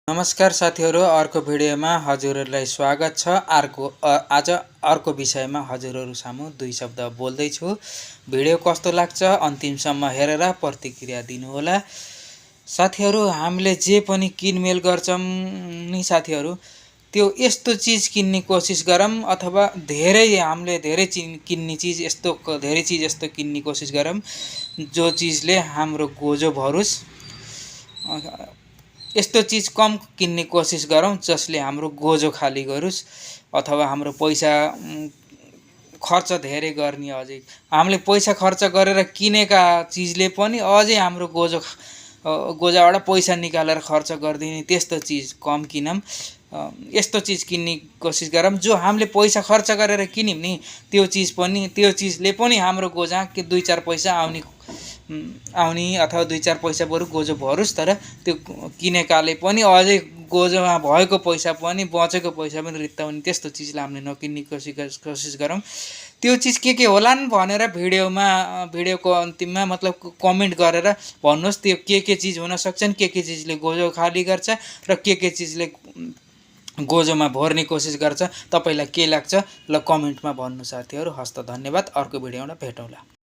नमस्कार साथीहरू, अर्को भिडियोमा हजुरहरूलाई स्वागत छ। आज अर्को विषयमा हजुरहरू सामु दुई शब्द बोल्दैछु। भिडियो कस्तो लाग्छ अन्तिमसम्म हेरेर प्रतिक्रिया दिनुहोला। साथीहरू, हामीले जे पनि किनमेल गर्छौं नि साथीहरू, त्यो यस्तो चीज किन्ने कोसिस गरौँ अथवा हामीले धेरै किन्ने चीज यस्तो किन्ने कोसिस गरौँ जो चीजले हाम्रो गोजो भरोस्। यस्तो चीज कम किन्ने कोसिस गरौँ जसले हाम्रो गोजो खाली गरोस् अथवा हाम्रो पैसा खर्च धेरै गर्ने। अझै हामीले पैसा खर्च गरेर किनेका चीजले पनि अझै हाम्रो गोजाबाट पैसा निकालेर खर्च गर्दिने त्यस्तो चीज कम किनौँ। यस्तो चीज किन्ने कोसिस गरौँ जो हामीले पैसा खर्च गरेर किन्यौं नि त्यो चीजले पनि हाम्रो गोजा के 2-4 पैसा आउने अथवा 2-4 पैसा बरु गोजो भरोस्। तर त्यो किनेकाले पनि अझै गोजोमा भएको पैसा पनि बचेको पैसा पनि रित्ताउने त्यस्तो चीजलाई हामीले नकिन्ने कोसिस गरौँ। त्यो चीज के होलान् भनेर भिडियोको अन्तिममा मतलब कमेन्ट गरेर भन्नुहोस्। त्यो के चीज हुन सक्छन्, के चीजले गोजो खाली गर्छ र के चीजले गोजोमा भर्ने कोसिस गर्छ, तपाईलाई के लाग्छ ल कमेन्टमा भन्नु साथीहरू। हस्त धन्यवाद। अर्को भिडियोमा भेटौँला।